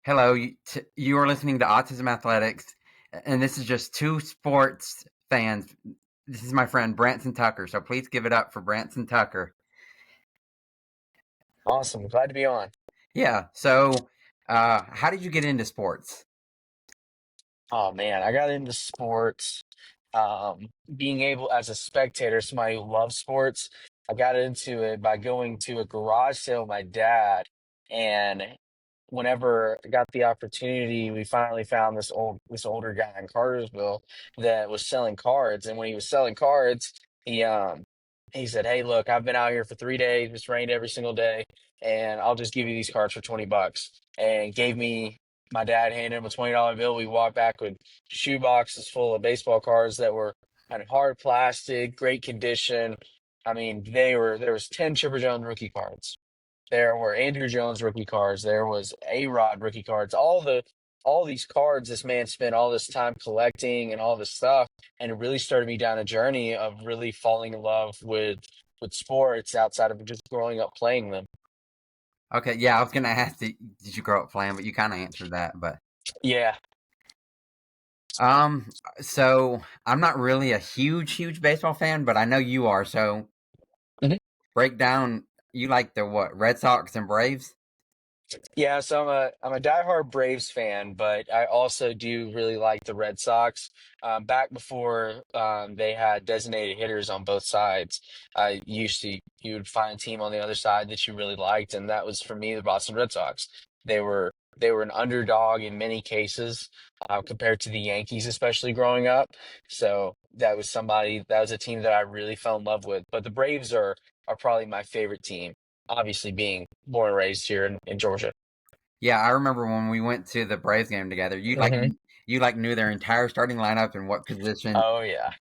Hello, you are listening to Autism Athletics, and this is just two sports fans. This is my friend Branson Tucker, so please give it up for Branson Tucker. Awesome. Glad to be on. Yeah, so how did you get into sports? Oh man, I got into sports. Being able as a spectator, somebody who loves sports, I got into it by going to a garage sale with my dad. And whenever I got the opportunity, we finally found this older guy in Cartersville that was selling cards. And when he was selling cards, he said, "Hey, look, I've been out here for 3 days. It's rained every single day, and I'll just give you these cards for $20." And gave me my dad handed him a $20 bill. We walked back with shoe boxes full of baseball cards that were kind of hard plastic, great condition. I mean, there was 10 Chipper Jones rookie cards. There were Andrew Jones rookie cards. There was A-Rod rookie cards. All these cards this man spent all this time collecting and all this stuff, and it really started me down a journey of really falling in love with sports outside of just growing up playing them. Okay, yeah, I was gonna ask, did you grow up playing, but you kind of answered that. But Yeah. um, so I'm not really a huge baseball fan, but I know you are. So break down. You like the what? Red Sox and Braves? Yeah, so I'm a diehard Braves fan, but I also do really like the Red Sox. Back before they had designated hitters on both sides, I used to you would find a team on the other side that you really liked, and that was for me the Boston Red Sox. They were an underdog in many cases compared to the Yankees, especially growing up. So that was a team that I really fell in love with. But the Braves are probably my favorite team, obviously being born and raised here in Georgia. Yeah, I remember when we went to the Braves game together. Hmm. You like knew their entire starting lineup and what position. Oh yeah,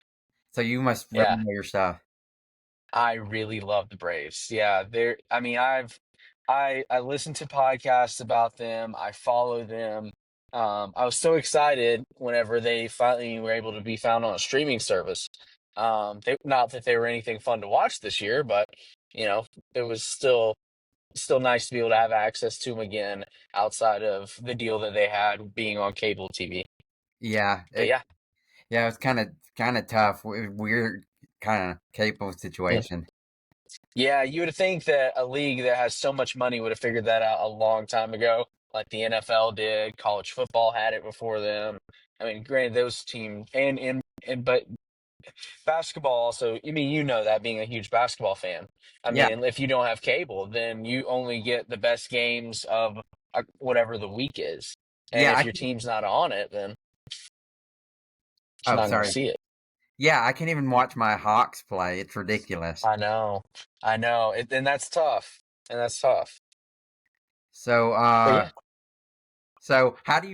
So you must really yeah. know your stuff. I really love the Braves. Yeah, they're. I mean, I listen to podcasts about them. I follow them. I was so excited whenever they finally were able to be found on a streaming service. Not that they were anything fun to watch this year, but you know, it was still nice to be able to have access to them again outside of the deal that they had being on cable TV. Yeah, But yeah. yeah, it was kind of tough. Weird kind of capable situation. Yeah, you would think that a league that has so much money would have figured that out a long time ago, like the NFL did. College football had it before them. I mean, granted, those teams and but basketball also. I mean, you know that being a huge basketball fan. I Yeah. mean, if you don't have cable, then you only get the best games of whatever the week is, and Yeah. if your team's not on it, then you're Oh, not going to sorry. see it. Yeah, I can't even watch my Hawks play. It's ridiculous. I know, I know, and that's tough, and that's tough. So, But yeah. how do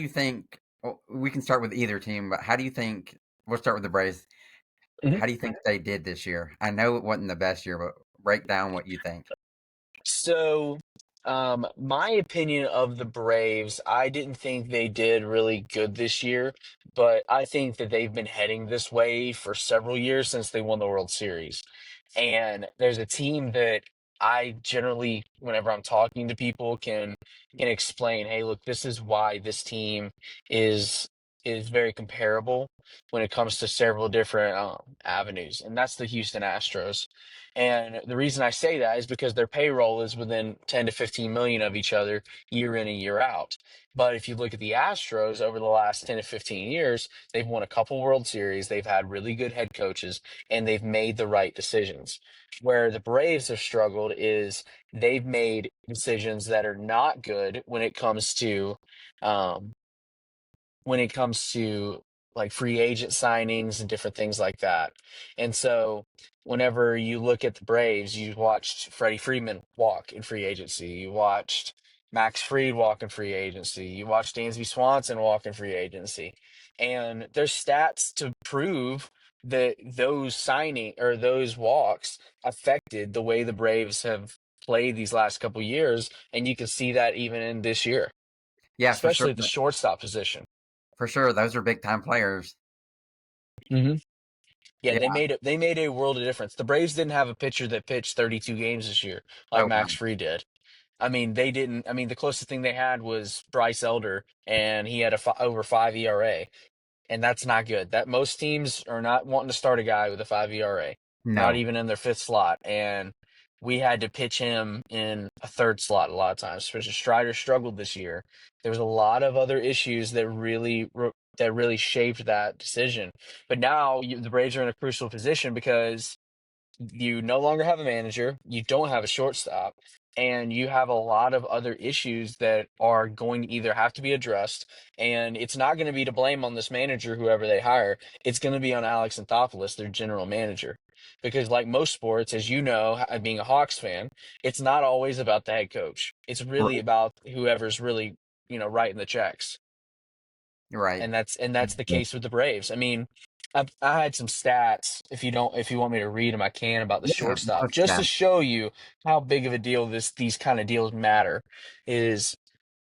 you think? Well, we can start with either team, but how do you think? We'll start with the Braves. How do you think they did this year? I know it wasn't the best year, but break down what you think. So, my opinion of the Braves, I didn't think they did really good this year, but I think that they've been heading this way for several years since they won the World Series. And there's a team that I generally, whenever I'm talking to people, can explain, hey, look, this is why this team is is very comparable when it comes to several different avenues, and that's the Houston Astros. And the reason I say that is because their payroll is within 10 to 15 million of each other year in and year out. But if you look at the Astros over the last 10 to 15 years, they've won a couple World Series, they've had really good head coaches, and they've made the right decisions. Where the Braves have struggled is they've made decisions that are not good um, when it comes to like free agent signings and different things like that. And so whenever you look at the Braves, you watched Freddie Freeman walk in free agency. You watched Max Fried walk in free agency. You watched Dansby Swanson walk in free agency. And there's stats to prove that those signing or those walks affected the way the Braves have played these last couple years. And you can see that even in this year, Yeah, for sure. especially at the shortstop position. For sure, those are big time players. Hmm. Yeah, Yeah. they made a world of difference. The Braves didn't have a pitcher that pitched 32 games this year like Oh, wow. Max Fried did. I mean, they didn't. I mean, the closest thing they had was Bryce Elder, and he had a over 5 ERA, and that's not good. That most teams are not wanting to start a guy with a 5 ERA, not No. even in their fifth slot. And we had to pitch him in a third slot a lot of times. Especially Strider struggled this year. There was a lot of other issues that really shaped that decision. But now the Braves are in a crucial position because you no longer have a manager, you don't have a shortstop, and you have a lot of other issues that are going to either have to be addressed. And it's not going to be to blame on this manager, whoever they hire. It's going to be on Alex Anthopoulos, their general manager. Because, like most sports, as you know, being a Hawks fan, it's not always about the head coach. It's really R- about whoever's really, writing the checks. Right. And that's the case with the Braves. I mean, I had some stats. If you want me to read them, I can, about the Yeah. shortstop, Most just to that. show you how big of a deal these kind of deals matter. Is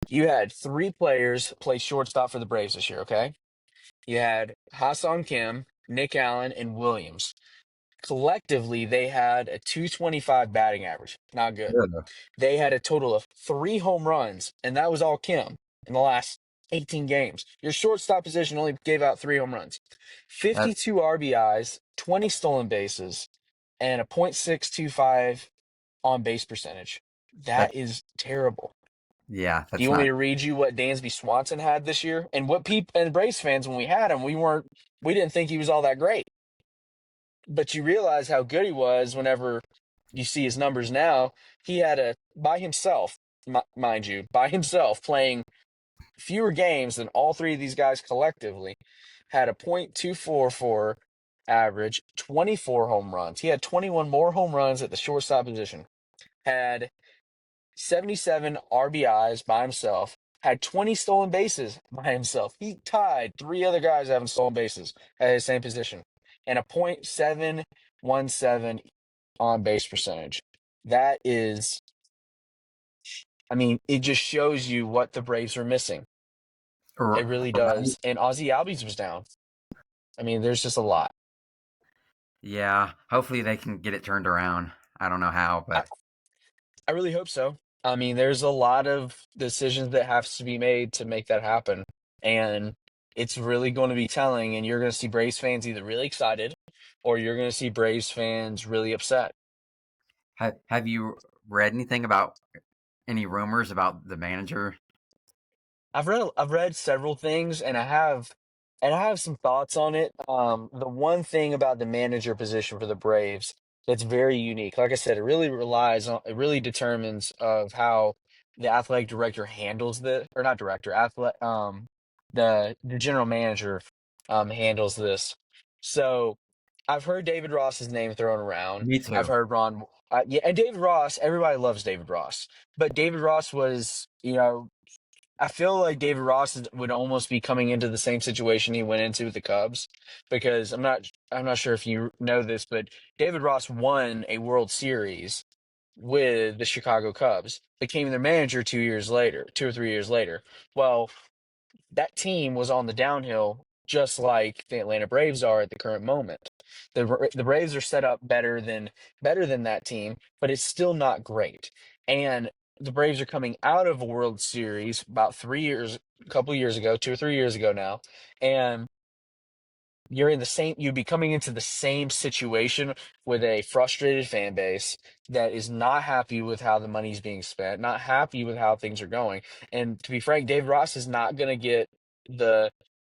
you had three players play shortstop for the Braves this year. Okay, you had Hassan Kim, Nick Allen, and Williams. Collectively, they had a 225 batting average. Not good. Good. They had a total of 3 home runs, and that was all Kim in the last 18 games. Your shortstop position only gave out 3 home runs, That 52 RBIs, 20 stolen bases, and a .625 on base percentage. that That is terrible. yeah, Do that's you want me not to read you what Dansby Swanson had this year? And what people and Braves fans, when we had him, we didn't think he was all that great. But you realize how good he was whenever you see his numbers now. He had by himself, mind you, by himself, playing fewer games than all three of these guys collectively, had a .244 average, 24 home runs. He had 21 more home runs at the shortstop position, had 77 RBIs by himself, had 20 stolen bases by himself. He tied three other guys having stolen bases at his same position, and a .717 on base percentage. That is, I mean, it just shows you what the Braves are missing. It really right. does. And Ozzy Albies was down. I mean, there's just a lot. Yeah. Hopefully they can get it turned around. I don't know how, I, but I really hope so. I mean, there's a lot of decisions that have to be made to make that happen. And it's really going to be telling. And you're going to see Braves fans either really excited or you're going to see Braves fans really upset. have you read anything about any rumors about the manager? I've read several things, and I have some thoughts on it. The one thing about the manager position for the Braves that's very unique, like I said, it really determines of how the athletic director handles or not director, the general manager handles this. So I've heard David Ross's name thrown around. Me I've too. heard yeah, and David Ross. Everybody loves David Ross, but David Ross was, I feel like David Ross would almost be coming into the same situation he went into with the Cubs, because I'm not sure if you know this, but David Ross won a World Series with the Chicago Cubs, became their manager 2 years later, 2 or 3 years later. Well, that team was on the downhill, just like the Atlanta Braves are at the current moment. The Braves are set up better than that team, but it's still not great. And the Braves are coming out of a World Series about 3 years, a couple of years ago, 2 or 3 years ago now, and you'd be coming into the same situation with a frustrated fan base that is not happy with how the money's being spent, not happy with how things are going. And to be frank, Dave Ross is not going to get the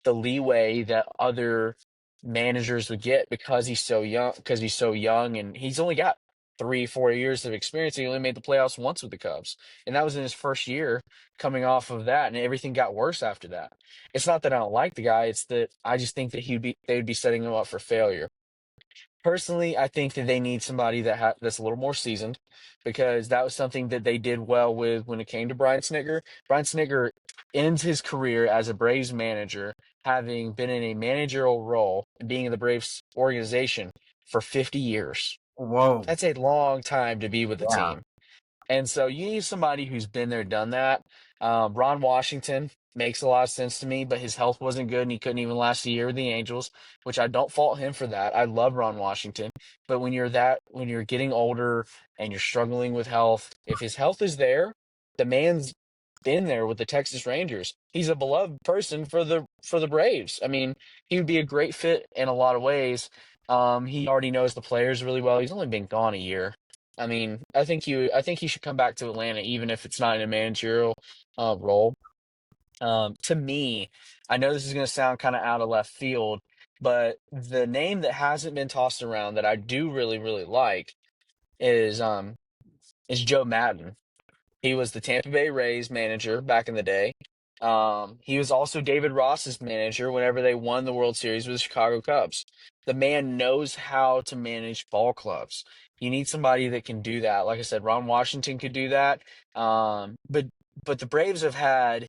the leeway that other managers would get because he's so young, and he's only got 3 4 years of experience. He only made the playoffs once with the Cubs, and that was in his first year coming off of that, and everything got worse after that. It's not that I don't like the guy, it's that I just think that they would be setting him up for failure. Personally, I think that they need somebody that's a little more seasoned, because that was something that they did well with when it came to Brian Snitker. Brian Snitker ends his career as a Braves manager, having been in a managerial role and being in the Braves organization for 50 years. Whoa. That's a long time to be with the Yeah. team. And so you need somebody who's been there, done that. Ron Washington makes a lot of sense to me, but his health wasn't good and he couldn't even last a year with the Angels, which I don't fault him for that. I love Ron Washington. But when you're getting older and you're struggling with health, if his health is there, The man's been there with the Texas Rangers. He's a beloved person for the Braves. I mean, he would be a great fit in a lot of ways. He already knows the players really well. He's only been gone a year. I mean, I think he should come back to Atlanta, even if it's not in a managerial role. To me, I know this is going to sound kind of out of left field, but the name that hasn't been tossed around that I do really, really like is is Joe Madden. He was the Tampa Bay Rays manager back in the day. He was also David Ross's manager whenever they won the World Series with the Chicago Cubs. The man knows how to manage ball clubs. You need somebody that can do that. Like I said, Ron Washington could do that. But the Braves have had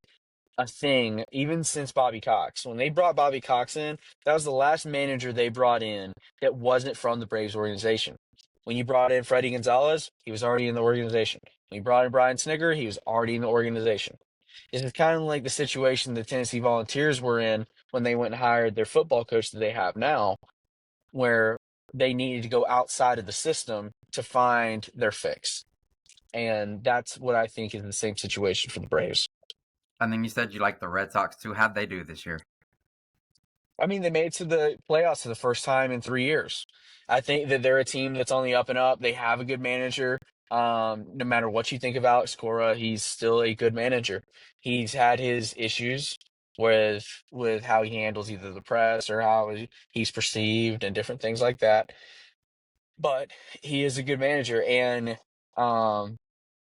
a thing even since Bobby Cox. When they brought Bobby Cox in, that was the last manager they brought in that wasn't from the Braves organization. When you brought in Freddie Gonzalez, he was already in the organization. When you brought in Brian Snigger, he was already in the organization. This is kind of like the situation the Tennessee Volunteers were in when they went and hired their football coach that they have now, where they needed to go outside of the system to find their fix. And that's what I think is the same situation for the Braves. And then you said you like the Red Sox too. How'd they do this year? I mean, they made it to the playoffs for the first time in 3 years. I think that they're a team that's on the up and up. They have a good manager. No matter what you think of Alex Cora, he's still a good manager. He's had his issues with how he handles either the press or how he's perceived and different things like that. But he is a good manager, and um,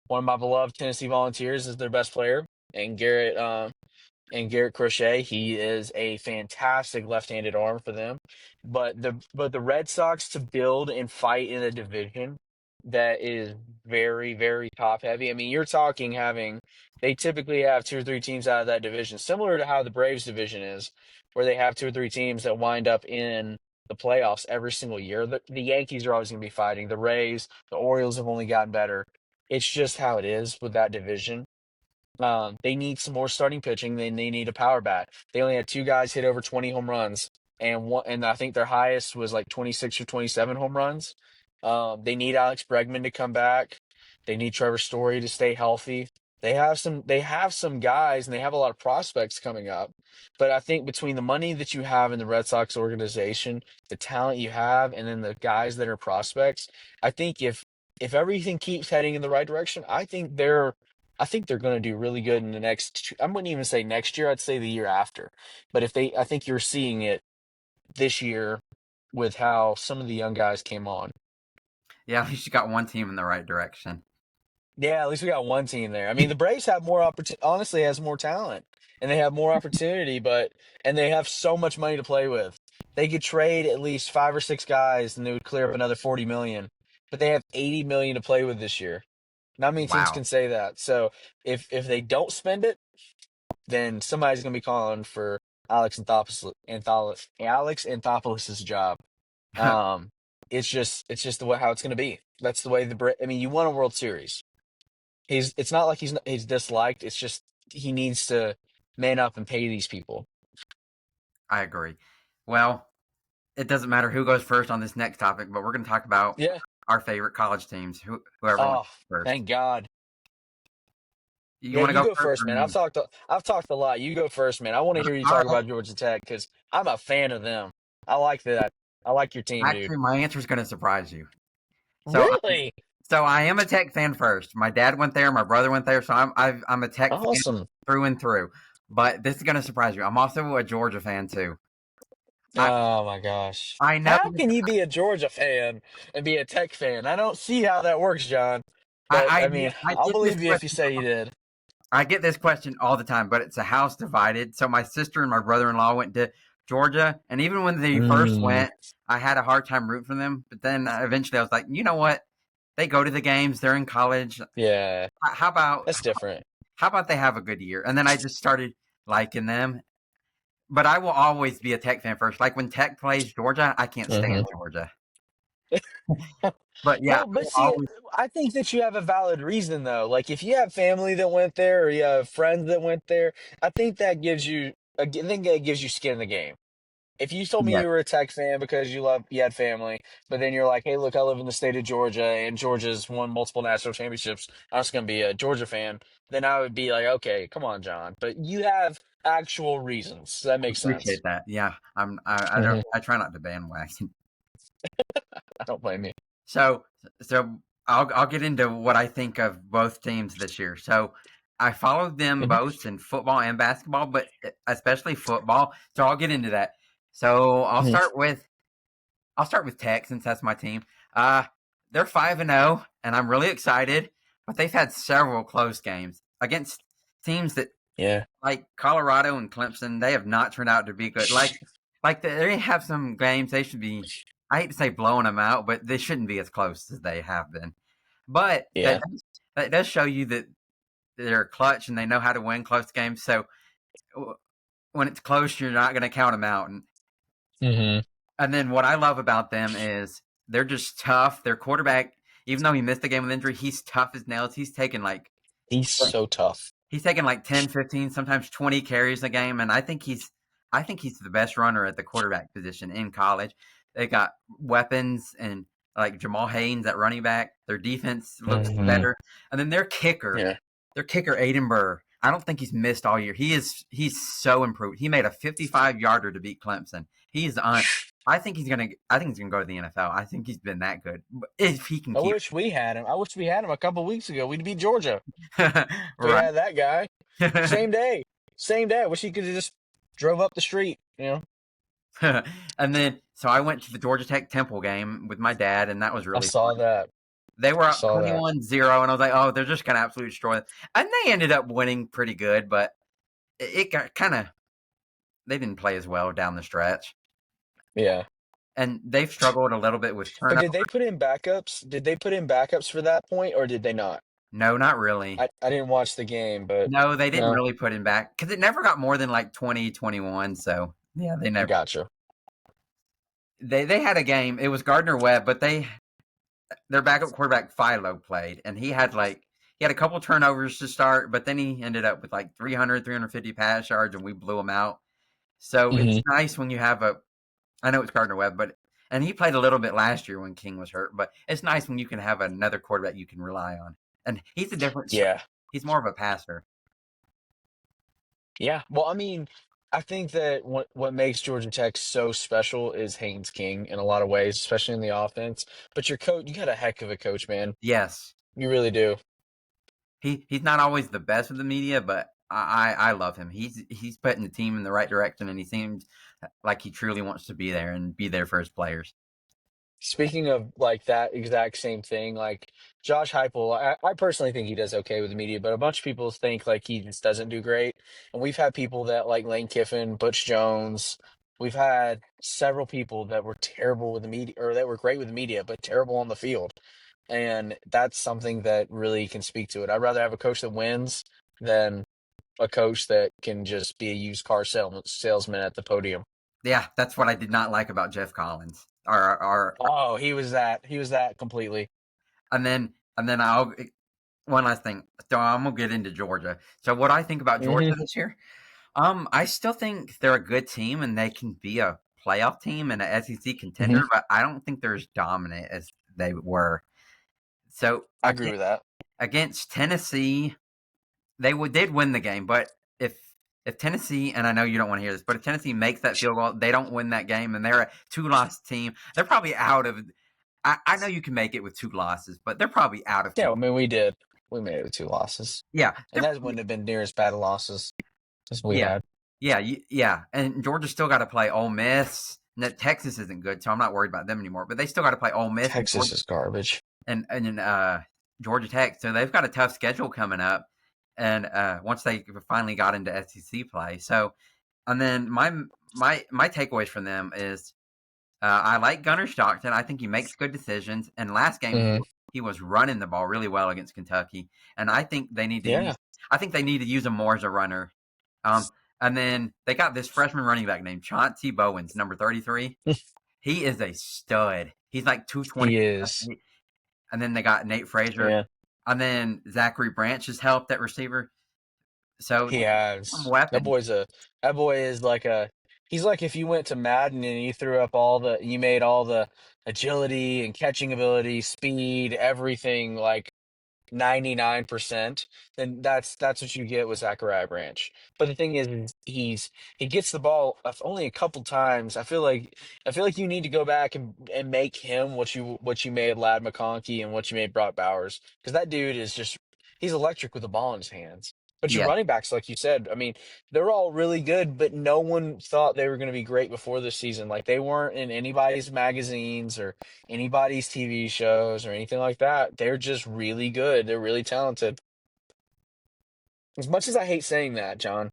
one of my beloved Tennessee Volunteers is their best player, and Garrett Crochet. He is a fantastic left-handed arm for them. But the Red Sox to build and fight in a division that is very, very top heavy. I mean, you're talking having they typically have two or three teams out of that division, similar to how the Braves division is, where they have two or three teams that wind up in the playoffs every single year. The Yankees are always going to be fighting. The Rays, the Orioles have only gotten better. It's just how it is with that division. They need some more starting pitching. They need a power bat. They only had two guys hit over 20 home runs, and I think their highest was like 26 or 27 home runs. They need Alex Bregman to come back. They need Trevor Story to stay healthy. They have some guys and they have a lot of prospects coming up. But I think between the money that you have in the Red Sox organization, the talent you have, and then the guys that are prospects, I think if everything keeps heading in the right direction, I think they're going to do really good in the next. I wouldn't even say next year. I'd say the year after. But I think you're seeing it this year with how some of the young guys came on. Yeah, at least you got one team in the right direction. Yeah, at least we got one team there. I mean, the Braves have more opportunity. Honestly, has more talent and they have more opportunity, and they have so much money to play with. They could trade at least five or six guys, and they would clear up another 40 million. But they have 80 million to play with this year. Not many teams Wow. can say that. So if they don't spend it, then somebody's going to be calling for Alex Anthopoulos' job. Um, it's just the way how it's going to be. That's the way I mean, you won a World Series. It's not like he's disliked. It's just he needs to man up and pay these people. I agree. Well, it doesn't matter who goes first on this next topic, but we're going to talk about Yeah. our favorite college teams. Whoever wants Oh, first. thank God. You Yeah, want to you go go first first, or man. me? I've talked a lot. You go first, man. I want to hear you All talk right. about Georgia Tech because I'm a fan of them. I like that. I like your team, dude. Actually, my answer is going to surprise you. So, Really? so I am a Tech fan first. My dad went there. My brother went there. So I'm a Tech fan Awesome. through and through. But this is going to surprise you. I'm also a Georgia fan too. I Oh my gosh. I know. How can you be a Georgia fan and be a Tech fan? I don't see how that works, John. But I mean, I I'll get this believe you if you question. say you did. I get this question all the time, but it's a house divided. So my sister and my brother-in-law went to Georgia, and even when they first Mm, went, I had a hard time rooting for them. But then eventually, I was like, you know what? They go to the games. They're in college. yeah, How about that's different. they have a good year? And then I just started liking them. But I will always be a Tech fan first. Like when Tech plays Georgia, I can't stand Hmm. Georgia. But yeah, Well, I but will see, always. I think that you have a valid reason though. Like if you have family that went there or you have friends that went there, I think that gives you, I think that gives you skin in the game. If you told me Yeah, you were a Tech fan because you had family, but then you're like, hey, look, I live in the state of Georgia and Georgia's won multiple national championships. I'm just gonna be a Georgia fan. Then I would be like, okay, come on, John. But you have actual reasons. So that makes sense. appreciate that. Yeah, I don't Hmm. I try not to bandwagon. I don't blame you. So so I'll get into what I think of both teams this year. So I followed them Hmm. both in football and basketball, but especially football. So I'll get into that. So Hmm. I'll start with Tech since that's my team. Uh they're 5-0 and I'm really excited, but they've had several close games against teams that Yeah. like Colorado and Clemson, they have not turned out to be good. Like they have some games they should be. I hate to say blowing them out, but they shouldn't be as close as they have been. But Yeah. that does show you that they're clutch and they know how to win close games. So when it's close, you're not going to count them out. Hmm. And then what I love about them is they're just tough. Their quarterback, even though he missed the game with injury, he's tough as nails. He's so tough. He's taking like 10, 15, sometimes 20 carries a game, and I think he's the best runner at the quarterback position in college. They got weapons and like Jamal Haynes at running back. Their defense looks Hmm. better, and then Yeah. their kicker Aiden Burr. I don't think he's missed all year. He's so improved. He made a 55 yarder to beat Clemson. He's on. I think he's gonna go to the NFL. I think he's been that good if he can I keep wish we had him. I wish we had him a couple weeks ago. We'd beat Georgia. We right. had that guy. Same day. Same day. I wish he could have just drove up the street, you know? And then so I went to the Georgia Tech Temple game with my dad, and that was I really saw fun. that. They were I up saw that. 21-0, and I was like, oh, they're just going to absolutely destroy them. And they ended up winning pretty good, but it got kind of, they didn't play as well down the stretch. Yeah. And they've struggled a little bit with But turnover. did they put in backups? Did they put in backups for that point or did they not? No, not really. I didn't watch the game, but No, they didn't no. really put him back because it never got more than like 20-21. So, yeah, they I never. gotcha. They had a game. It was Gardner Webb, but their backup quarterback Philo played, and he had a couple turnovers to start, but then he ended up with like 300, 350 pass yards, and we blew him out. So it's Hmm. nice when you have a. I know it's Gardner Webb, but and he played a little bit last year when King was hurt, but it's nice when you can have another quarterback you can rely on, and he's a different. Yeah. He's more of a passer. Yeah. Well, I mean, I think that what makes Georgia Tech so special is Haynes King in a lot of ways, especially in the offense. But your coach, you got a heck of a coach, man. Yes, You really do. he's not always the best of the media, but I love him. He's putting the team in the right direction, and he seems like he truly wants to be there and be there for his players. Speaking of like that exact same thing, like Josh Heupel, I personally think he does okay with the media, but a bunch of people think like he just doesn't do great. And we've had people that like Lane Kiffin, Butch Jones. We've had several people that were terrible with the media, or that were great with the media, but terrible on the field. And that's something that really can speak to it. I'd rather have a coach that wins than a coach that can just be a used car salesman at the podium. Yeah, that's what I did not like about Jeff Collins. Our Oh, he was that. He was that completely. and then I'll one last thing. So I'm gonna get into Georgia. So what I think about Georgia Hmm. this year, I still think they're a good team and they can be a playoff team and an SEC contender, Hmm. but I don't think they're as dominant as they were. So I agree with that. against Tennessee, did win the game, but if Tennessee, and I know you don't want to hear this, but if Tennessee makes that field goal, they don't win that game, and they're a two-loss team. They're probably out of. I know you can make it with two losses, but they're probably out of Yeah, two. I mean, we did. We made it with two losses, Yeah, and that wouldn't have been near as bad a losses as we yeah, had. yeah. And Georgia still got to play Ole Miss. Texas isn't good, so I'm not worried about them anymore. But they still got to play Ole Miss and Texas is garbage. Georgia Tech, so they've got a tough schedule coming up. And once they finally got into SEC play, so and then my takeaways from them is I like Gunnar Stockton. I think he makes good decisions. And last game Hmm. he was running the ball really well against Kentucky, and I think they need to Yeah. use. I think they need to use him more as a runner. Um, and then they got this freshman running back named Chauncey Bowens, number 33. He is a stud. He's like 220. He is. And then they got Nate Frazier. Yeah, And then Zachary Branch has helped at receiver. So he some has. weapons. That boy is like a He's like if you went to Madden and you made all the agility and catching ability, speed, everything like 99%, then that's what you get with Zachariah Branch. But the thing is he gets the ball only a couple times. I feel like you need to go back and make him what you made Lad McConkey and what you made Brock Bowers because that dude is just he's electric with the ball in his hands. But your Yeah. running backs, like you said, I mean, they're all really good, but no one thought they were going to be great before this season. Like they weren't in anybody's magazines or anybody's TV shows or anything like that. They're just really good. They're really talented. As much as I hate saying that, John.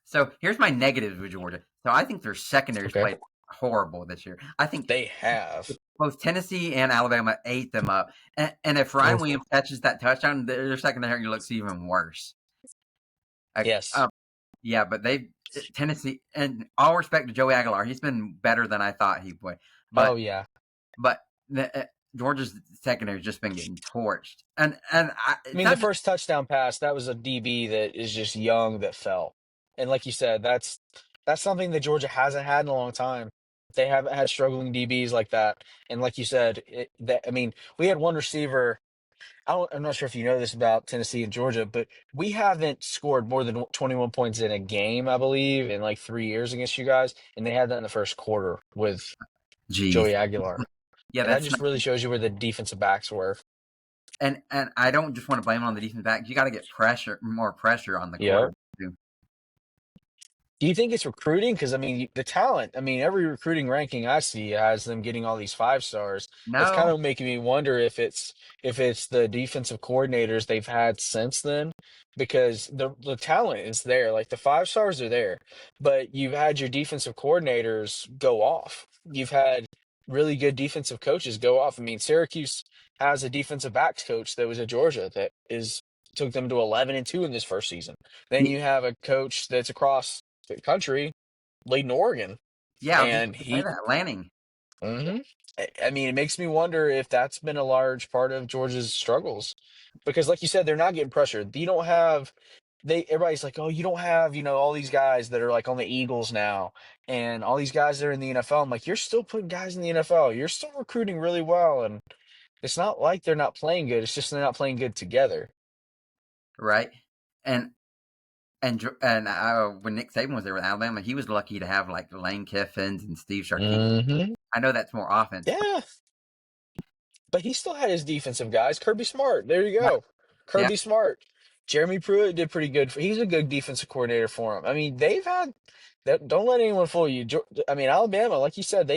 So here's my negatives with Georgia. So I think their secondaries Okay. played horrible this year. I think They have. both Tennessee and Alabama ate them up. And if Ryan Mm, Williams catches that touchdown, their secondary looks even worse. Like, yes. yeah, but they Tennessee, and all respect to Joey Aguilar, he's been better than I thought he would. Oh, But yeah. but Georgia's secondary's just been getting torched, I it's mean, the not just first touchdown pass, that was a DB that is just young that fell. And like you said, that's something that Georgia hasn't had in a long time. They haven't had struggling DBs like that. And like you said, I mean, we had one receiver. I'm not sure if you know this about Tennessee and Georgia, but we haven't scored more than 21 points in a game, I believe, in like 3 years against you guys. And they had that in the first quarter with geez. Joey Aguilar. Yeah, And that that's just not, really shows you where the defensive backs were. and I don't just want to blame it on the defense back. You got to get more pressure on the Yep. quarterback too. Do you think it's recruiting? Because I mean, the talent. I mean, every recruiting ranking I see has them getting all these 5 stars. It's kind No, of making me wonder if it's the defensive coordinators they've had since then, because the talent is there. Like the 5 stars are there, but you've had your defensive coordinators go off. You've had really good defensive coaches go off. I mean, Syracuse has a defensive backs coach that was at Georgia that is took them to 11-2 in this first season. Then y- you have a coach that's across the country, leading Oregon, yeah, I was just and going to say that Lanning. Mhm. I mean, it makes me wonder if that's been a large part of Georgia's struggles, because, like you said, they're not getting pressured. You don't have everybody's like, oh, you don't have all these guys that are like on the Eagles now, and all these guys that are in the NFL. I'm like, you're still putting guys in the NFL. You're still recruiting really well, and it's not like they're not playing good. It's just they're not playing good together. Right? And when Nick Saban was there with Alabama, he was lucky to have like Lane Kiffins and Steve Sarkisian. Hmm. I know that's more offense, but Yeah. But he still had his defensive guys. Kirby Smart. There you yeah, go. yeah. Kirby Smart. Jeremy Pruitt did pretty good. He's a good defensive coordinator for him. I mean, they've had that. Don't let anyone fool you. I mean, Alabama, like you said,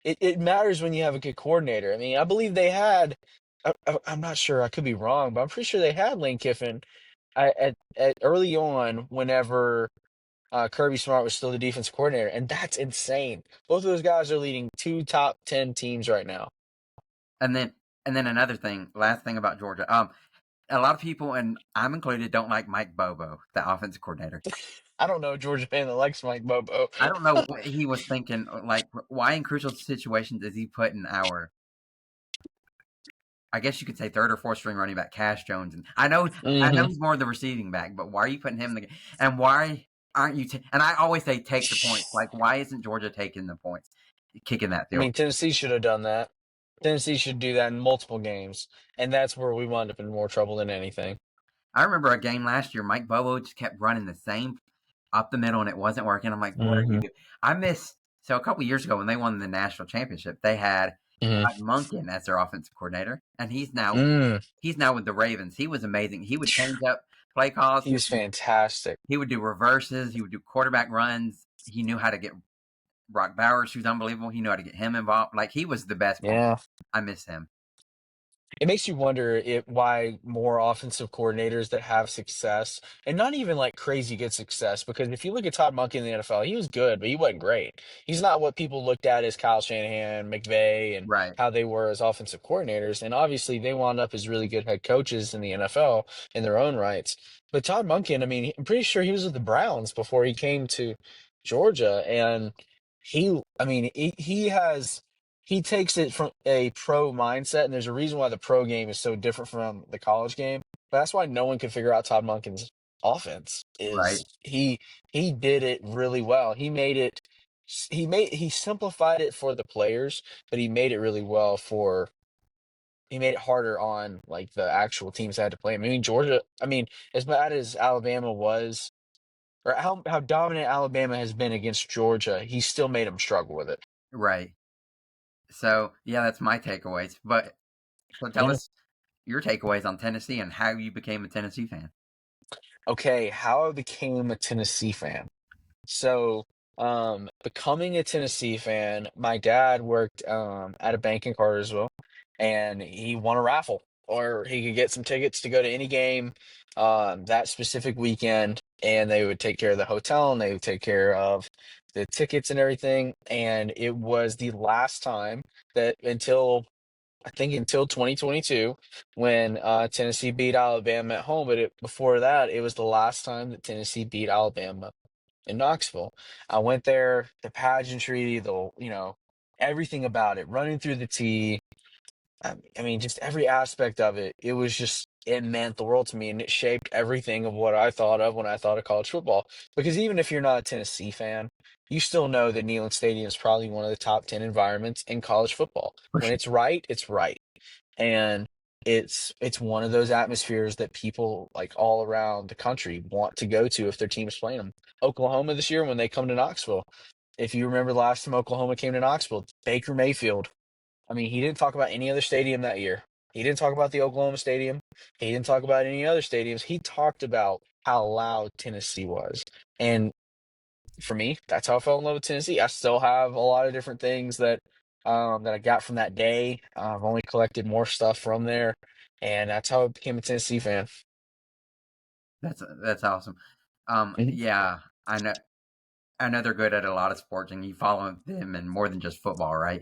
it matters when you have a good coordinator. I mean, I believe they had. I'm not sure. I could be wrong, but I'm pretty sure they had Lane Kiffin at early on whenever Kirby Smart was still the defensive coordinator, and that's insane. Both of those guys are leading two top 10 teams right now. And then another thing, last thing about Georgia. A lot of people, and I'm included, don't like Mike Bobo, the offensive coordinator. I don't know a Georgia fan that likes Mike Bobo. I don't know what he was thinking. Like, why in crucial situations is he putting our, I guess you could say, third or fourth string running back Cash Jones? And I know Hmm. he's more the receiving back, but why are you putting him in the? And why aren't you? And I always say take the points. Like, why isn't Georgia taking the points, kicking that I field? mean, Tennessee should have done that. Tennessee should do that in multiple games, and that's where we wound up in more trouble than anything. I remember a game last year. Mike Bobo just kept running the same up the middle, and it wasn't working. I'm like, what are you Hmm. doing? I miss. So a couple years ago, when they won the national championship, they had Hmm. Todd Monken as their offensive coordinator, and Mm. he's now with the Ravens. He was amazing. He would change up play calls. He was fantastic. He would do reverses. He would do quarterback runs. He knew how to get Brock Bowers, who's unbelievable. He knew how to get him involved. Like he was the best coordinator. Yeah. I miss him. It makes you wonder why more offensive coordinators that have success, and not even like crazy good success, because if you look at Todd Monken in the NFL, he was good, but he wasn't great. He's not what people looked at as Kyle Shanahan, McVay, and Right. how they were as offensive coordinators. And obviously, they wound up as really good head coaches in the NFL in their own rights. But Todd Monken, I mean, I'm pretty sure he was with the Browns before he came to Georgia, and I mean, he takes it from a pro mindset, and there's a reason why the pro game is so different from the college game. But that's why no one can figure out Todd Monken's offense. Right. Is he did it really well. He made it. he simplified it for the players, but he made it harder on like the actual teams that had to play. I mean, Georgia. I mean, as bad as Alabama was, or how dominant Alabama has been against Georgia, he still made them struggle with it. Right. So yeah, that's my takeaways. But so tell Yeah. us your takeaways on Tennessee and how you became a Tennessee fan. Okay, how I became a Tennessee fan. So, becoming a Tennessee fan, my dad worked at a bank in Cartersville, and he won a raffle, or he could get some tickets to go to any game that specific weekend, and they would take care of the hotel and they would take care of the tickets and everything. And it was the last time that until I think until 2022 when Tennessee beat Alabama at home, but before that, it was the last time that Tennessee beat Alabama in Knoxville. I went there, the pageantry, everything about it, running through the T. I mean, just every aspect of it. It meant the world to me, and it shaped everything of what I thought of when I thought of college football. Because even if you're not a Tennessee fan, you still know that Neyland Stadium is probably one of the top 10 environments in college football. For When sure. it's right, it's right. And it's one of those atmospheres that people like all around the country want to go to if their team is playing them. Oklahoma this year when they come to Knoxville. If you remember the last time Oklahoma came to Knoxville, Baker Mayfield. I mean, he didn't talk about any other stadium that year. He didn't talk about the Oklahoma Stadium. He didn't talk about any other stadiums. He talked about how loud Tennessee was. And for me, that's how I fell in love with Tennessee. I still have a lot of different things that I got from that day. I've only collected more stuff from there, and that's how I became a Tennessee fan. That's awesome. Mhm. Yeah, I know they're good at a lot of sports, and you follow them in more than just football, right?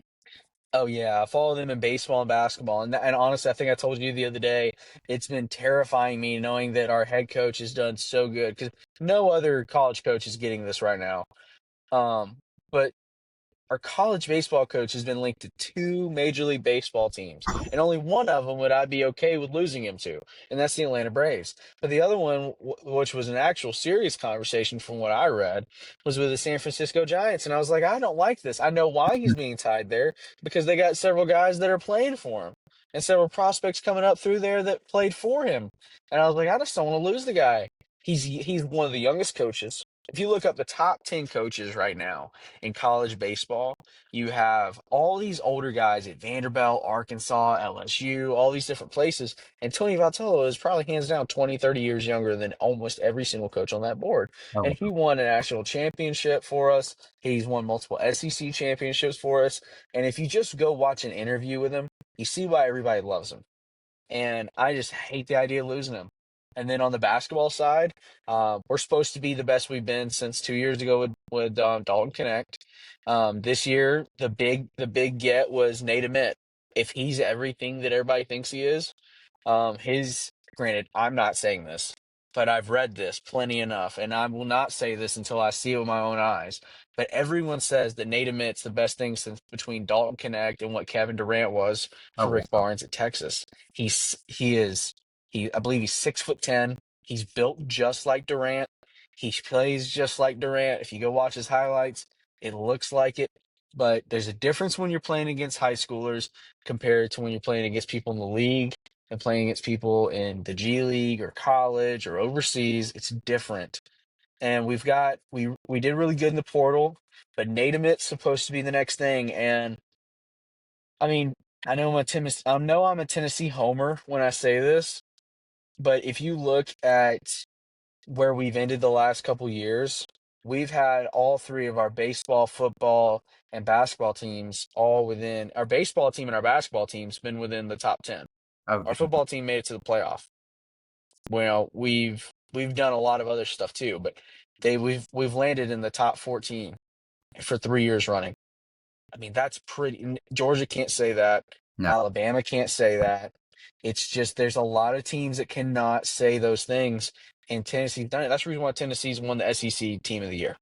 Oh yeah, I follow them in baseball and basketball, and honestly, I think I told you the other day, it's been terrifying me knowing that our head coach has done so good because no other college coach is getting this right now. But our college baseball coach has been linked to two Major League Baseball teams, and only one of them would I be okay with losing him to, and that's the Atlanta Braves. But the other one, which was an actual serious conversation from what I read, was with the San Francisco Giants, and I was like, I don't like this. I know why he's being tied there because they got several guys that are playing for him, and several prospects coming up through there that played for him, and I was like, I just don't want to lose the guy. He's one of the youngest coaches. If you look up the top 10 coaches right now in college baseball, you have all these older guys at Vanderbilt, Arkansas, LSU, all these different places. And Tony Vitello is probably hands down 20, 30 years younger than almost every single coach on that board. Oh, And he won a national championship for us. He's won multiple SEC championships for us. And if you just go watch an interview with him, you see why everybody loves him. And I just hate the idea of losing him. And then on the basketball side, we're supposed to be the best we've been since 2 years ago with Dalton Connect. This year, the big get was Nate Emmett. If he's everything that everybody thinks he is, his granted, I'm not saying this, but I've read this plenty enough, and I will not say this until I see it with my own eyes. But everyone says that Nate Emmett's the best thing since between Dalton Connect and what Kevin Durant was oh for Rick wow. Barnes at Texas. He is I believe he's 6'10". He's built just like Durant. He plays just like Durant. If you go watch his highlights, it looks like it. But there's a difference when you're playing against high schoolers compared to when you're playing against people in the league and playing against people in the G League or college or overseas. It's different. And we did really good in the portal, but Nate Emmett's supposed to be the next thing. And I mean, I know I'm a Tennessee homer when I say this, but if you look at where we've ended the last couple years, we've had all three of our baseball, football, and basketball teams all within our baseball team and our basketball team's been within the top 10. Oh, Our dang. football team made it to the playoff. Well, we've done a lot of other stuff too, but we've landed in the top 14 for 3 years running. I mean, that's pretty. Georgia can't say that. No. Alabama can't say that. It's just there's a lot of teams that cannot say those things, and Tennessee's done it. That's the reason why Tennessee's won the SEC Team of the Year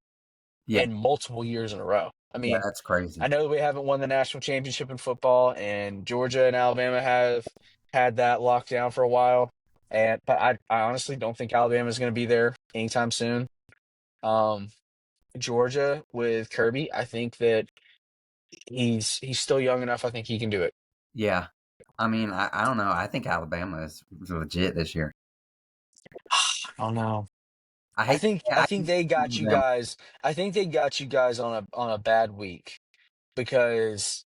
Yeah. in multiple years in a row. I Yeah, mean, that's I crazy. know we haven't won the national championship in football, and Georgia and Alabama have had that locked down for a while. But I honestly don't think Alabama is going to be there anytime soon. Um, Georgia with Kirby. I think that he's still young enough. I think he can do it. Yeah. I mean, I don't know. I think Alabama is legit this year. I don't know. I I hate think yeah, I I think hate they to got see you them. guys. I think they got you guys on a bad week because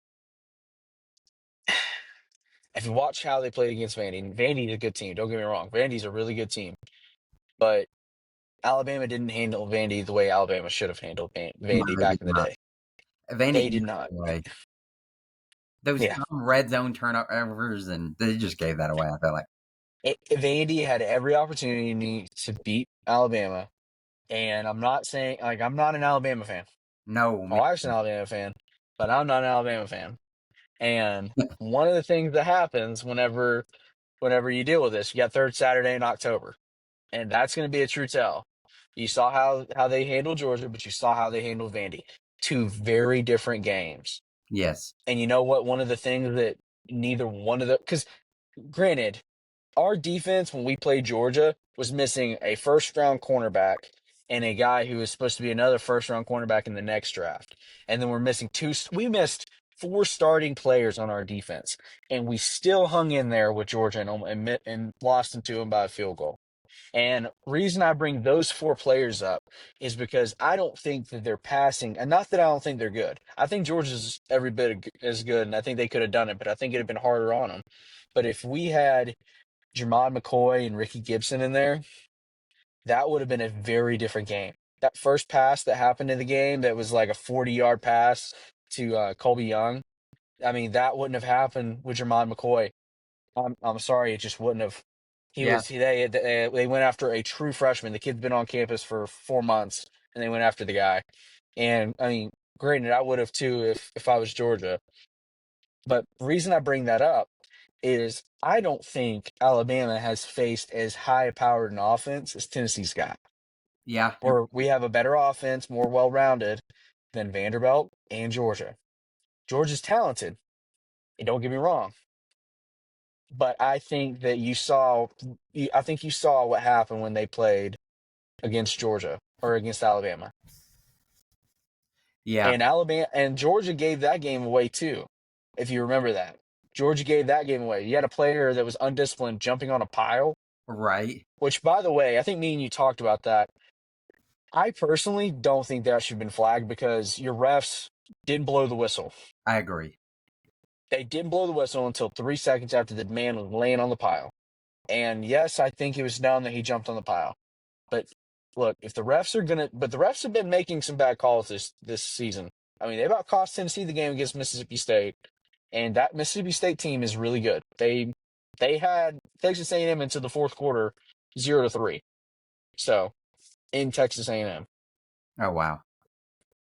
if you watch how they played against Vandy, and Vandy's a good team. Don't get me wrong, Vandy's a really good team, but Alabama didn't handle Vandy the way Alabama should have handled No, Vandy they back did in the not. day. Vandy They gave did that not. away. Those Yeah, dumb red zone turnovers, and they just gave that away. I feel like Vandy had every opportunity to beat Alabama, and I'm not saying like I'm not an Alabama fan. no, My me. wife's an Alabama fan, but I'm not an Alabama fan. And one of the things that happens whenever you deal with this, you got third Saturday in October, and that's going to be a true tell. You saw how they handled Georgia, but you saw how they handled Vandy. Two very different games. Yes, And you know what? One of the things that neither one of the because granted, our defense when we played Georgia was missing a first round cornerback and a guy who was supposed to be another first round cornerback in the next draft. And then we're missing we missed four starting players on our defense, and we still hung in there with Georgia and lost them to them by a field goal. And reason I bring those four players up is because I don't think that they're passing, and not that I don't think they're good. I think Georgia's every bit as good, and I think they could have done it, but I think it'd have been harder on them. But if we had Jermod McCoy and Ricky Gibson in there, that would have been a very different game. That first pass that happened in the game that was like a 40-yard pass to Colby Young, I mean, that wouldn't have happened with Jermod McCoy. I'm sorry, it just wouldn't have. yeah, They went after a true freshman. The kid's been on campus for 4 months, and they went after the guy. And I mean, granted, I would have too if I was Georgia. But the reason I bring that up is I don't think Alabama has faced as high powered an offense as Tennessee's got. yeah. Or we have a better offense, more well rounded than Vanderbilt and Georgia. Georgia's talented. And don't get me wrong. But I think that I think you saw what happened when they played against Georgia or against Alabama. Yeah, And Alabama and Georgia gave that game away too, if you remember that. Georgia gave that game away. You had a player that was undisciplined jumping on a pile, right. which, by the way, I think me and you talked about that. I personally don't think that should have been flagged because your refs didn't blow the whistle. I agree. They didn't blow the whistle until 3 seconds after the man was laying on the pile. And yes, I think it was dumb that he jumped on the pile. But look, if the refs are gonna, but the refs have been making some bad calls this season. I mean, they about cost Tennessee the game against Mississippi State, and that Mississippi State team is really good. They had Texas A&M into the fourth quarter, 0-3. So in Texas A&M, Oh wow.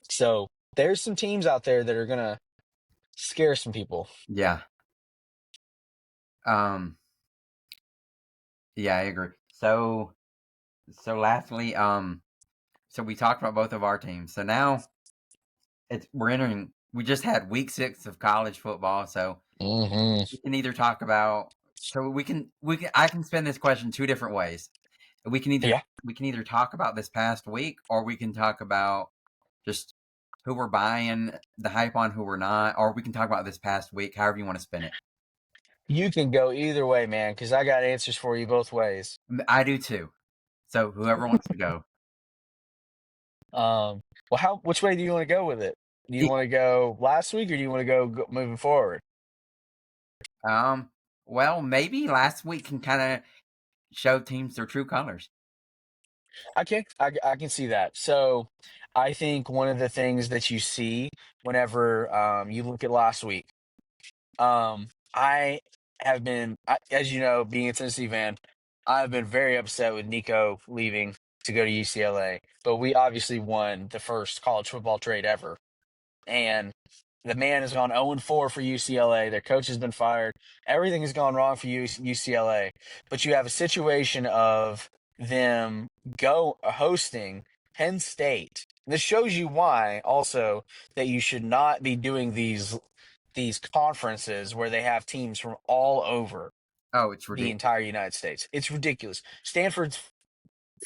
so there's some teams out there that are gonna scare some people. Yeah. Um. Yeah, I agree. So lastly, so we talked about both of our teams. So now we're entering. We just had week 6 of college football, so Hmm. we can either talk about. So we can. I can spin this question two different ways. We can either Yeah, we can either talk about this past week, or we can talk about just who we're buying, the hype on who we're not, or we can talk about this past week. However you want to spin it. you can go either way, man, because I got answers for you both ways. I do too. So whoever wants to go. Well, which way do you want to go with it? Do you want to go last week or do you want to go moving forward? Um, well, maybe last week can kind of show teams their true colors. I can see that. So I think one of the things that you see whenever you look at last week, I as you know, being a Tennessee fan, I've been very upset with Nico leaving to go to UCLA. But we obviously won the first college football trade ever. And the man has gone 0-4 for UCLA. Their coach has been fired. Everything has gone wrong for UCLA. But you have a situation of them go hosting Penn State. This shows you why also that you should not be doing these conferences where they have teams from all over Oh, it's the ridiculous. entire United States. It's ridiculous. Stanford's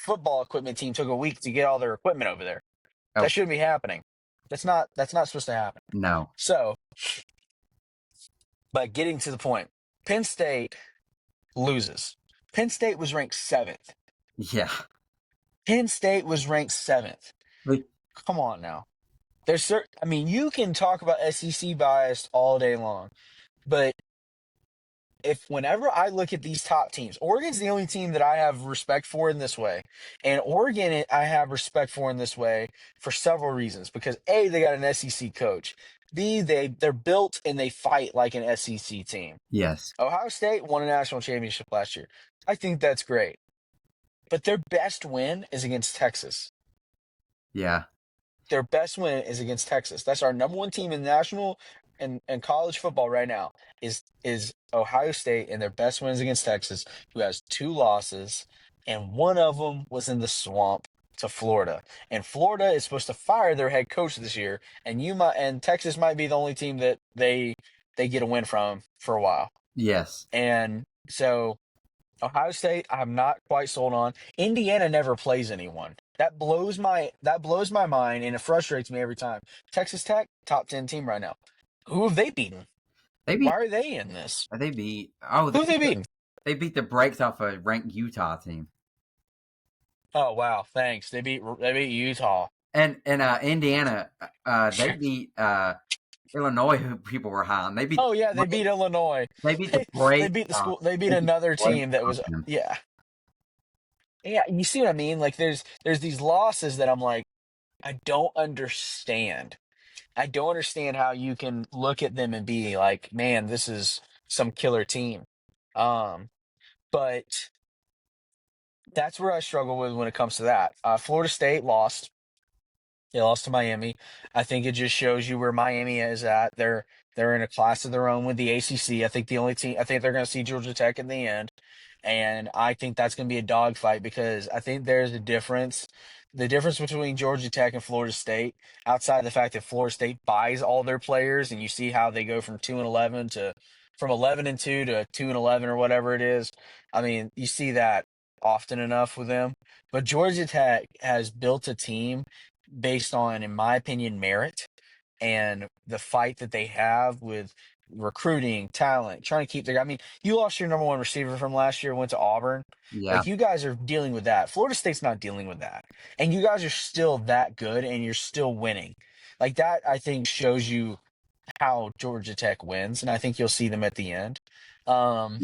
football equipment team took a week to get all their equipment over there. That Oh shouldn't be happening. That's not supposed to happen. no. So, but getting to the point, Penn State loses. Penn State was ranked seventh. Yeah. Penn State was ranked seventh. Like, Come on now. There's certain. I mean, you can talk about SEC bias all day long, but if whenever I look at these top teams, Oregon's the only team that I have respect for in this way. And Oregon, I have respect for in this way for several reasons. Because A, they got an SEC coach. B, they're built and they fight like an SEC team. yes. Ohio State won a national championship last year. I think that's great. But their best win is against Texas. Yeah. Their best win is against Texas. That's our number one team in national and college football right now is Ohio State, and their best win is against Texas, who has two losses, and one of them was in the swamp to Florida. And Florida is supposed to fire their head coach this year, and Texas might be the only team that they get a win from for a while. Yes. And so Ohio State, I'm not quite sold on. Indiana never plays anyone. That blows my mind, and it frustrates me every time. Texas Tech, top 10 team right now. Who have they beaten? They Why beat. are they in this? They beat. Oh, Who have they beaten? they beat the brakes off a ranked Utah team. Oh wow, thanks. They beat Utah. And Indiana, they beat Illinois, who people were high on. Oh yeah, they beat Illinois. They beat the They brakes beat the off. school. They beat They beat the another brakes team that off was them. yeah. Yeah, you see what I mean? Like there's these losses that I'm like, I don't understand. I don't understand how you can look at them and be like, man, this is some killer team. Um, but that's where I struggle with when it comes to that. Florida State lost. They lost to Miami. I think it just shows you where Miami is at. They're in a class of their own with the ACC. I think the only team. I think they're going to see Georgia Tech in the end, and I think that's going to be a dogfight because I think there's a difference. The difference between Georgia Tech and Florida State, outside of the fact that Florida State buys all their players, and you see how they go from 2-11 to from 11-2 to 2-11 or whatever it is. I mean, you see that often enough with them. But Georgia Tech has built a team based on, in my opinion, merit and the fight that they have with recruiting, talent, trying to keep their. I mean, you lost your number one receiver from last year, went to Auburn. Yeah. Like, you guys are dealing with that. Florida State's not dealing with that. And you guys are still that good and you're still winning. Like, that, I think, shows you how Georgia Tech wins. And I think you'll see them at the end. Um,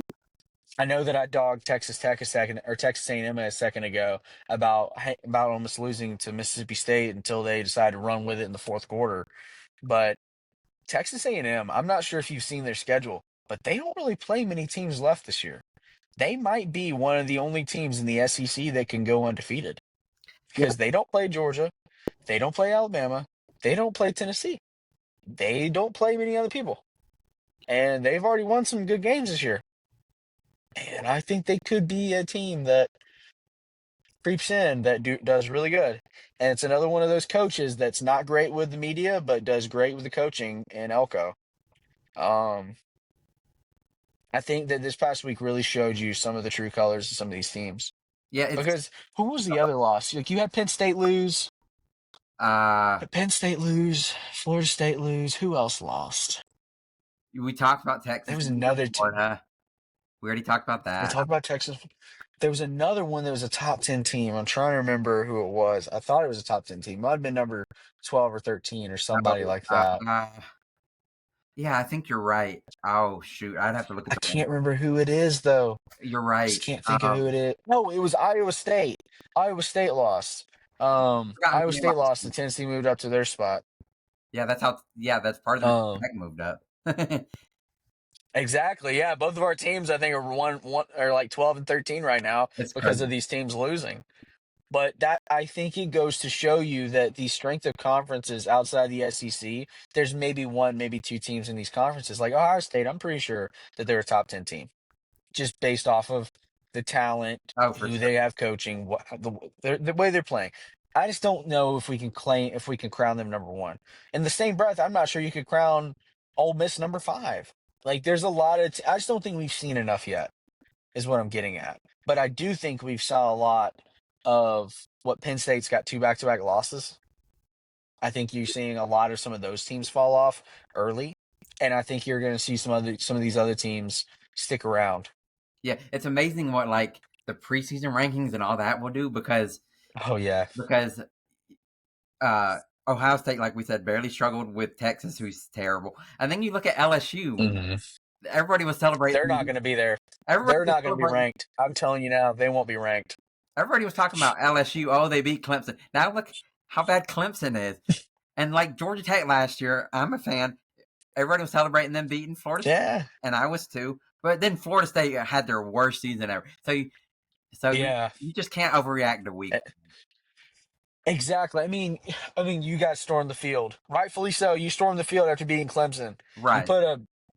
I know that I dogged Texas Tech a second or Texas A&M a second ago about almost losing to Mississippi State until they decided to run with it in the fourth quarter. But Texas A&M, I'm not sure if you've seen their schedule, but they don't really play many teams left this year. They might be one of the only teams in the SEC that can go undefeated Yeah. because they don't play Georgia, they don't play Alabama, they don't play Tennessee, they don't play many other people, and they've already won some good games this year. And I think they could be a team that creeps in that does really good. And it's another one of those coaches that's not great with the media, but does great with the coaching in Elko. Um, I think that this past week really showed you some of the true colors of some of these teams. Yeah. It's Because who was the other loss? Like you had Penn State lose, uh Florida State lose. Who else lost? we talked about There Texas was losing to another. Florida. We already talked about We that. talked about Texas. There was another one that was a top 10 team. I'm trying to remember who it was. I thought it was a top 10 team. Might have been number 12 or 13 or somebody Oh, like that. yeah, I think you're right. Oh shoot, I'd have to look at I the can't one. remember who it is though. You're Just right. can't think of who it is. No, it was Iowa State. Iowa State lost. Forgotten Iowa the name State of lost it. and Tennessee moved up to their spot. Yeah, that's how. Yeah, that's part of the reason Um, Tech moved up. exactly. Yeah, both of our teams I think are one are like 12 and 13 right now It's because crazy. of these teams losing. But that I think it goes to show you that the strength of conferences outside the SEC, there's maybe one, maybe two teams in these conferences. Like Ohio State, I'm pretty sure that they're a top 10 team just based off of the talent, Oh, for who sure. they have coaching, the way they're playing. I just don't know if we can crown them number one. In the same breath, I'm not sure you could crown Ole Miss number five. Like there's a lot of I just don't think we've seen enough yet, is what I'm getting at. But I do think we've saw a lot of what Penn State's got two back-to-back losses. I think you're seeing a lot of some of those teams fall off early, and I think you're going to see some of these other teams stick around. Yeah, it's amazing what like the preseason rankings and all that will do Oh yeah. because uh Ohio State, like we said, barely struggled with Texas, who's terrible. And then you look at LSU. Hmm. Everybody was They're not celebrating. going to be there. Everybody They're was not going to be celebrating. ranked. I'm telling you now, they won't be ranked. Everybody was talking about LSU. Oh, they beat Clemson. Now look how bad Clemson is. And like Georgia Tech last year, I'm a fan. Everybody was celebrating them beating Florida State, Yeah. and I was too. But then Florida State had their worst season ever. So Yeah. you just can't overreact to week. Exactly. I mean, you guys stormed the field, rightfully so. You stormed the field after beating Clemson. You Right. put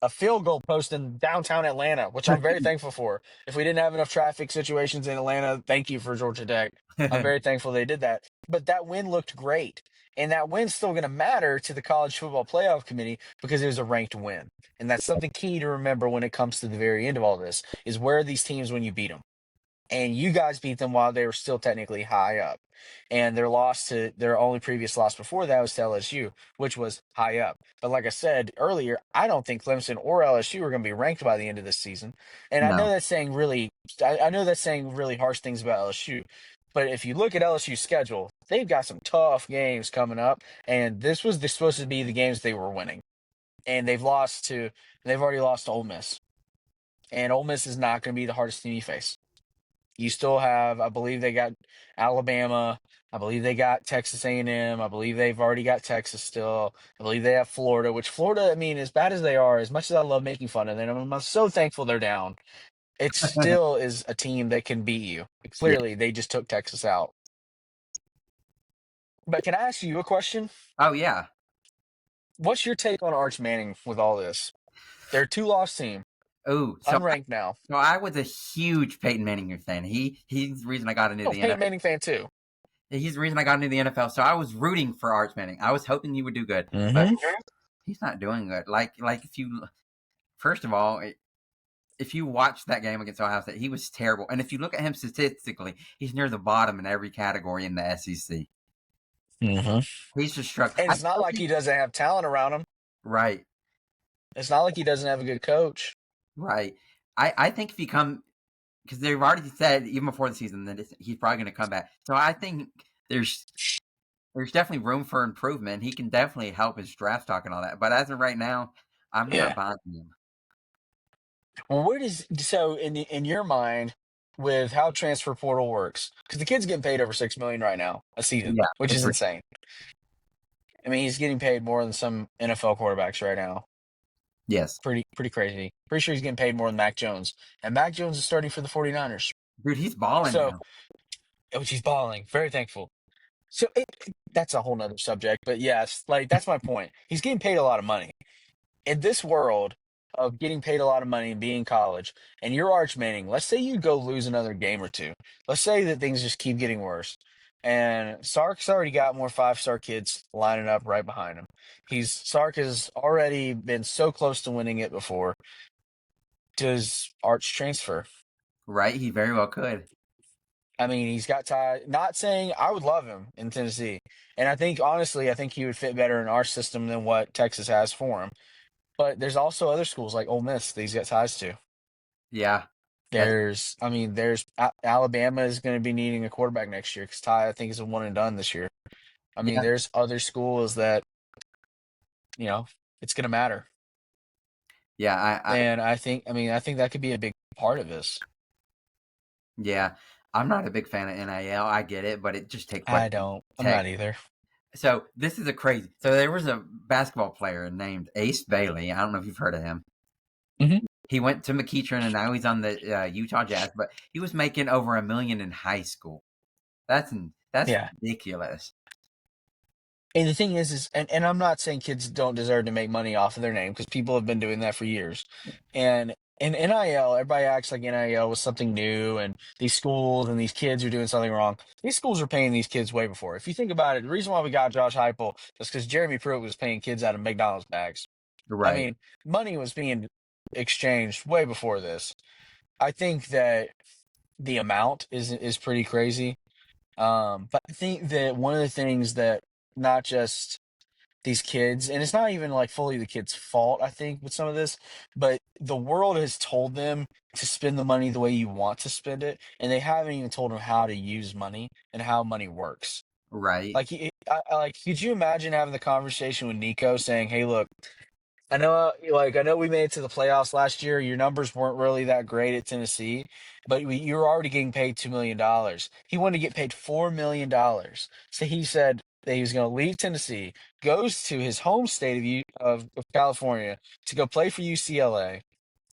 a field goal post in downtown Atlanta, which I'm very thankful for. If we didn't have enough traffic situations in Atlanta, thank you for Georgia Tech. I'm very thankful they did that. But that win looked great, and that win's still going to matter to the College Football Playoff Committee because it was a ranked win, and that's something key to remember when it comes to the very end of all this: is where are these teams when you beat them? And you guys beat them while they were still technically high up. And their only previous loss before that was to LSU, which was high up. But like I said earlier, I don't think Clemson or LSU are going to be ranked by the end of this season. And I know No. that's saying I know that's saying really harsh things about LSU. But if you look at LSU's schedule, they've got some tough games coming up, and this was supposed to be the games they were winning, and they've already lost to Ole Miss, and Ole Miss is not going to be the hardest team you face. You still have, I believe they got Alabama. I believe they got Texas A&M. I believe they've already got Texas still. I believe they have Florida, which Florida, I mean, as bad as they are, as much as I love making fun of them, I'm so thankful they're down. It still is a team that can beat you. Yeah. Clearly, they just took Texas out. But can I ask you a question? Oh yeah. What's your take on Arch Manning with all this? They're a two-loss team, Oh, unranked now. so I was a huge Peyton Manning fan. He's the reason I got into Oh, the Peyton NFL. Manning fan too. He's the reason I got into the NFL. So I was rooting for Arch Manning. I was hoping he would do good, but Mm-hmm. he's not doing good. Like if you first of all, if you watch that game against Ohio State, he was terrible. And if you look at him statistically, he's near the bottom in every category in the SEC. Mm-hmm. He's just struck. And it's not like he doesn't have talent around him. Right, It's not like he doesn't have a good coach. right. I think if he come because they've already said even before the season that he's probably going to come back. So I think there's there's definitely room for improvement. He can definitely help his draft stock and all that. But as of right now, I'm not Yeah. buying him. Well, in your mind, with how transfer portal works, because the kid's getting paid over $6 million right now a season, Yeah, which it's is insane. I mean, he's getting paid more than some NFL quarterbacks right now. yes, Pretty crazy. Pretty sure he's getting paid more than Mac Jones, and Mac Jones is starting for the 49ers. dude, he's balling So, now. which he's balling. Very thankful. So that's a whole nother subject, but yes, like that's my point. He's getting paid a lot of money. In this world of getting paid a lot of money and being in college, and you're Arch Manning, let's say you go lose another game or two. Let's say that things just keep getting worse. And Sark's already got more five-star kids lining up right behind him. Sark has already been so close to winning it before. Does Arch transfer? Right, he very well could. I mean, he's got ties. Not saying I would love him in Tennessee. And I think, honestly, I think he would fit better in our system than what Texas has for him. But there's also other schools like Ole Miss that he's got ties to. Yeah, that's There's Alabama is going to be needing a quarterback next year because Ty, I think, is a one and done this year. I mean, yeah, there's other schools that, you know, it's going to matter. yeah. And I think that could be a big part of this. Yeah. I'm not a big fan of NIL. I get it, but it just takes what I don't. I'm tech. not either. So this is a crazy. So there was a basketball player named Ace Bailey. I don't know if you've heard of him. Hmm. He went to McEachern and now he's on the Utah Jazz. But he was making over $1 million in high school. That's Yeah. ridiculous. And the thing is and I'm not saying kids don't deserve to make money off of their name because people have been doing that for years. And in NIL, everybody acts like NIL was something new and these schools and these kids are doing something wrong. These schools are paying these kids way before. If you think about it, the reason why we got Josh Heupel is because Jeremy Pruitt was paying kids out of McDonald's bags. I Right. mean, money was being exchanged way before this. I think that the amount is pretty crazy. But I think that one of the things that not just these kids, and it's not even like fully the kids' fault, I think, with some of this, but the world has told them to spend the money the way you want to spend it, and they haven't even told them how to use money and how money works. Right. Like, like, could you imagine having the conversation with Nico saying, "Hey, look, I know we made it to the playoffs last year. Your numbers weren't really that great at Tennessee, but you were already getting paid $2 million. He wanted to get paid $4 million. So he said that he was going to leave Tennessee, goes to his home state of California to go play for UCLA,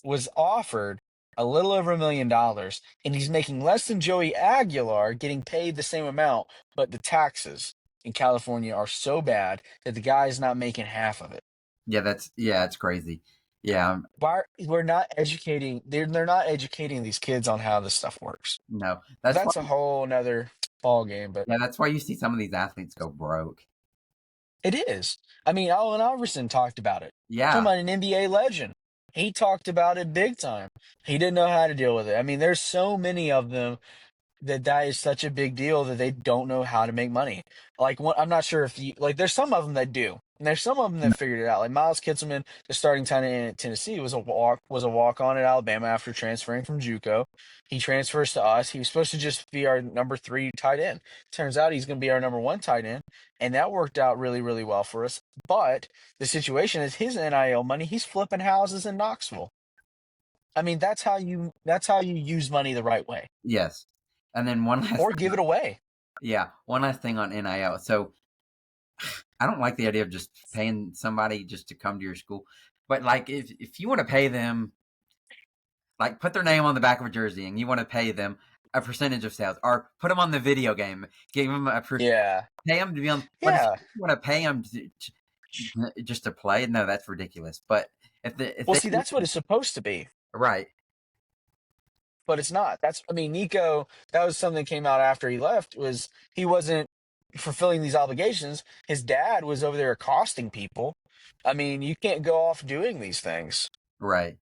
was offered a little over $1 million, and he's making less than Joey Aguilar, getting paid the same amount, but the taxes in California are so bad that the guy is not making half of it. Yeah, it's crazy. Yeah, Why we're not educating they're not educating these kids on how this stuff works. no, But that's why. that's a whole nother ball game. But Yeah, that's why you see some of these athletes go broke. it is. I mean, Allen Iverson talked about it. Talking Yeah, about an NBA legend. He talked about it big time. He didn't know how to deal with it. I mean, there's so many of them that is such a big deal that they don't know how to make money. Like, I'm not sure if you like. There's some of them that do, and there's some of them that figured it out. Like Miles Kitselman, the starting tight end at Tennessee, was a walk on at Alabama after transferring from JUCO. He transfers to us. He was supposed to just be our number 3 tight end. Turns out he's going to be our number 1 tight end, and that worked out really, really well for us. But the situation is his NIL money. He's flipping houses in Knoxville. I mean, that's how you use money the right way, yes. And then one last or thing. give it away. Yeah, one last thing on NIL. So I don't like the idea of just paying somebody just to come to your school. But like if you want to pay them, like put their name on the back of a jersey and you want to pay them a percentage of sales, or put them on the video game, give them Yeah. pay them to be on. But if Yeah. you want to pay them just to play, no, that's ridiculous. But if Well, they see, that's what it's supposed to be, right, but it's not. I mean, Nico, that was something that came out after he left, was he wasn't fulfilling these obligations. His dad was over there accosting people. I mean, you can't go off doing these things. right.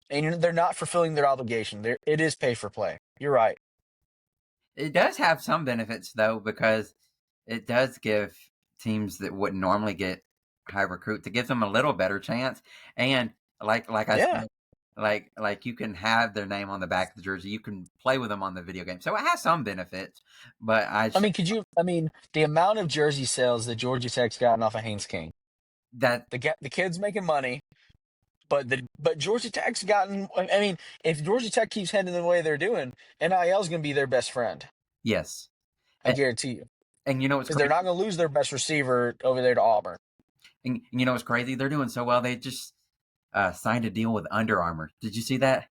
And they're not fulfilling their obligation. It is pay for play. You're right. It does have some benefits though, because it does give teams that wouldn't normally get high recruits, it gives them a little better chance. And like I Yeah. said, like you can have their name on the back of the jersey, you can play with them on the video game, so it has some benefits. But I mean, the amount of jersey sales that Georgia Tech's gotten off of Haynes King. that The kid's making money. But Georgia Tech's gotten. I mean, if Georgia Tech keeps heading the way they're doing, NIL is going to be their best friend. yes, I and, guarantee you, and you know what's because they're crazy, not going to lose their best receiver over there to Auburn. and you know what's crazy, they're doing so well, they just signed a deal with Under Armour. Did you see that?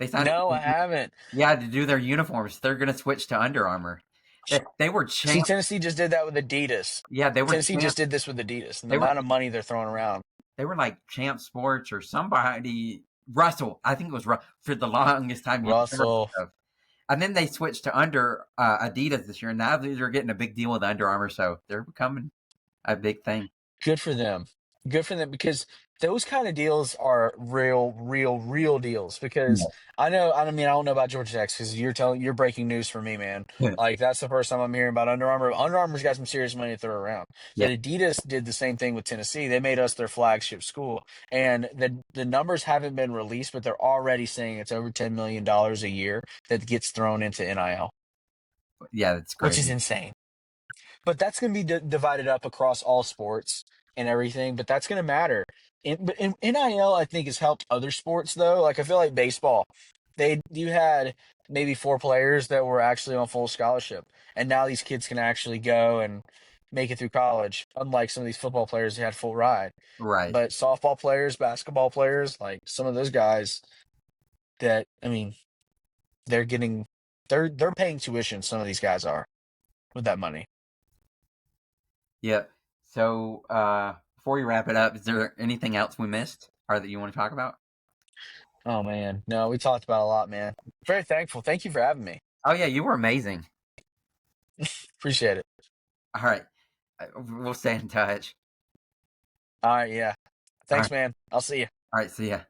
They signed No, I a, haven't. yeah, to do their uniforms, they're going to switch to Under Armour. They were See, champ. Tennessee just did that with Adidas. Yeah, they were Tennessee champ. just did this with Adidas, and the They were amount of money they're throwing around. they were like Champ Sports or somebody. Russell, I think it was for the longest time. You've never Russell, heard of. And then they switched to under Adidas this year. And now they're getting a big deal with Under Armour, so they're becoming a big thing. good for them. Good for them, because those kind of deals are real, real, real deals. Because Yeah. I mean, I don't know about Georgia Tech, because you're breaking news for me, man. Like, that's the first time I'm hearing about Under Armour. Under Armour's got some serious money to throw around. Yeah, But Adidas did the same thing with Tennessee. They made us their flagship school, and the numbers haven't been released, but they're already saying it's over $10 million a year that gets thrown into NIL, yeah, that's which is crazy. insane. But that's going to be divided up across all sports and everything. But that's going to matter. But NIL, I think, has helped other sports though. Like, I feel like baseball, you had maybe 4 players that were actually on full scholarship, and now these kids can actually go and make it through college. Unlike some of these football players who had full ride. Right. But softball players, basketball players, like some of those guys, that I mean, they're getting they're paying tuition. Some of these guys are with that money. Yeah. So before we wrap it up, is there anything else we missed or that you want to talk about? Oh man, no, we talked about a lot, man. Very thankful. Thank you for having me. Oh yeah, you were amazing. Appreciate it. All right, we'll stay in touch. All right, yeah. All Thanks, right. man. I'll see you. All right. See ya.